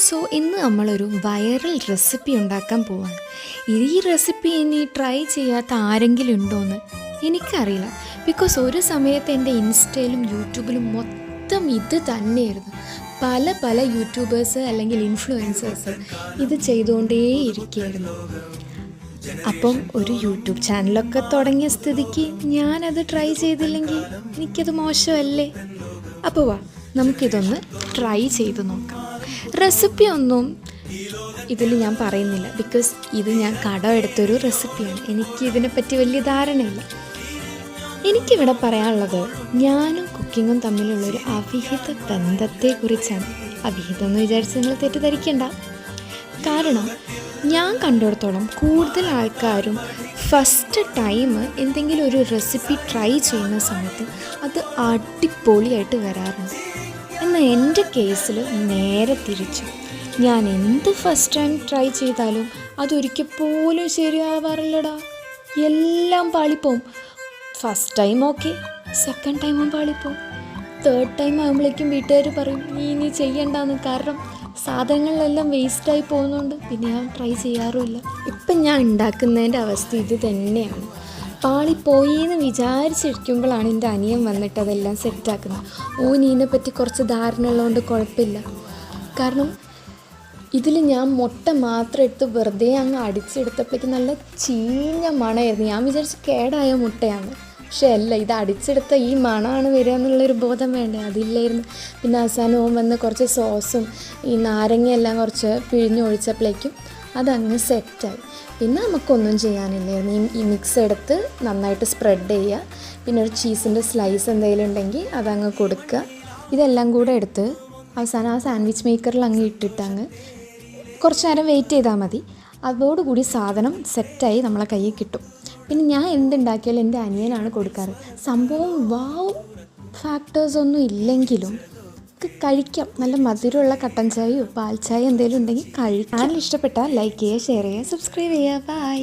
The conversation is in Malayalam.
സോ ഇന്ന് നമ്മളൊരു വൈറൽ റെസിപ്പി ഉണ്ടാക്കാൻ പോവാണ്. ഈ റെസിപ്പി ഇനി ട്രൈ ചെയ്യാത്ത ആരെങ്കിലും ഉണ്ടോയെന്ന് എനിക്കറിയില്ല. ബിക്കോസ് ഒരു സമയത്ത് എൻ്റെ ഇൻസ്റ്റയിലും യൂട്യൂബിലും മൊത്തം ഇത് തന്നെയായിരുന്നു. പല യൂട്യൂബേഴ്സ് അല്ലെങ്കിൽ ഇൻഫ്ലുവൻസേഴ്സ് ഇത് ചെയ്തുകൊണ്ടേയിരിക്കുകയായിരുന്നു. അപ്പം ഒരു യൂട്യൂബ് ചാനലൊക്കെ തുടങ്ങിയ സ്ഥിതിക്ക് ഞാനത് ട്രൈ ചെയ്തില്ലെങ്കിൽ എനിക്കത് മോശമല്ലേ? അപ്പോൾ വാ നമുക്കിതൊന്ന് ട്രൈ ചെയ്ത് നോക്കാം. റെസിപ്പി ഒന്നും ഇതിൽ ഞാൻ പറയുന്നില്ല, ബിക്കോസ് ഇത് ഞാൻ കടമെടുത്തൊരു റെസിപ്പിയാണ്. എനിക്ക് ഇതിനെപ്പറ്റി വലിയ ധാരണയില്ല. എനിക്കിവിടെ പറയാനുള്ളത് ഞാനും കുക്കിങ്ങും തമ്മിലുള്ളൊരു അവിഹിത ബന്ധത്തെക്കുറിച്ചാണ്. അവിഹിതം എന്ന് വിചാരിച്ച് നിങ്ങൾ തെറ്റിദ്ധരിക്കേണ്ട. കാരണം ഞാൻ കണ്ടിടത്തോളം കൂടുതൽ ആൾക്കാരും ഫസ്റ്റ് ടൈം എന്തെങ്കിലും ഒരു റെസിപ്പി ട്രൈ ചെയ്യുന്ന സമയത്ത് അത് അടിപൊളിയായിട്ട് വരാറുണ്ട്. എന്നാൽ എൻ്റെ കേസിൽ നേരെ തിരിച്ചു. ഞാൻ എന്ത് ഫസ്റ്റ് ടൈം ട്രൈ ചെയ്താലും അതൊരിക്കൽ പോലും ശരിയാവാറില്ലടാ. എല്ലാം പാളിപ്പോവും. ഫസ്റ്റ് ടൈം ഓക്കെ, സെക്കൻഡ് ടൈമും പാളിപ്പോവും. തേർഡ് ടൈം ആകുമ്പോഴേക്കും വീട്ടുകാർ പറയും നീ ചെയ്യണ്ടെന്ന്. കാരണം സാധനങ്ങളിലെല്ലാം വേസ്റ്റായി പോകുന്നതുകൊണ്ട് പിന്നെ ഞാൻ ട്രൈ ചെയ്യാറുമില്ല. ഇപ്പം ഞാൻ ഉണ്ടാക്കുന്നതിൻ്റെ അവസ്ഥ ഇത് തന്നെയാണ്. പാളിപ്പോയി എന്ന് വിചാരിച്ചിരിക്കുമ്പോഴാണ് എൻ്റെ അനിയൻ വന്നിട്ട് അതെല്ലാം സെറ്റാക്കുന്നത്. ഇതിനെപ്പറ്റി കുറച്ച് ധാരണ ഉള്ളതുകൊണ്ട് കുഴപ്പമില്ല. കാരണം ഇതിൽ ഞാൻ മുട്ട മാത്രം എടുത്ത് വെറുതെ അങ്ങ് അടിച്ചെടുത്തപ്പോഴേക്കും നല്ല ചീഞ്ഞ മണമായിരുന്നു. ഞാൻ വിചാരിച്ച് കേടായ മുട്ടയാണ്. പക്ഷേ അല്ല, ഇത് അടിച്ചെടുത്ത ഈ മണമാണ് വരിക എന്നുള്ളൊരു ബോധം വേണ്ടേ, അതില്ലായിരുന്നു. പിന്നെ അവസാനം വന്ന് കുറച്ച് സോസും ഈ നാരങ്ങയെല്ലാം കുറച്ച് പിഴിഞ്ഞൊഴിച്ചപ്പോഴേക്കും അതങ്ങ് സെറ്റായി. പിന്നെ നമുക്കൊന്നും ചെയ്യാനില്ലായിരുന്നു. ഈ മിക്സ് എടുത്ത് നന്നായിട്ട് സ്പ്രെഡ് ചെയ്യുക. പിന്നെ ഒരു ചീസിൻ്റെ സ്ലൈസ് എന്തെങ്കിലും ഉണ്ടെങ്കിൽ അതങ്ങ് കൊടുക്കുക. ഇതെല്ലാം കൂടെ എടുത്ത് അവസാനം ആ സാൻഡ്വിച്ച് മേക്കറിൽ അങ്ങ് ഇട്ടിട്ട് അങ്ങ് കുറച്ച് നേരം വെയിറ്റ് ചെയ്താൽ മതി. അതോടുകൂടി സാധനം സെറ്റായി നമ്മളെ കയ്യിൽ കിട്ടും. പിന്നെ ഞാൻ എന്തുണ്ടാക്കിയാലും എൻ്റെ അനിയനാണ് കൊടുക്കാറ്. സംഭവം വാവ് ഫാക്ടേഴ്സൊന്നും ഇല്ലെങ്കിലും കഴിക്കാം. നല്ല മധുരമുള്ള കട്ടൻ ചായയോ പാൽ ചായ എന്തെങ്കിലും ഉണ്ടെങ്കിൽ കഴിക്കാം. ചാനൽ ഇഷ്ടപ്പെട്ടാൽ ലൈക്ക് ചെയ്യുക, ഷെയർ ചെയ്യുക, സബ്സ്ക്രൈബ് ചെയ്യുക. ബൈ.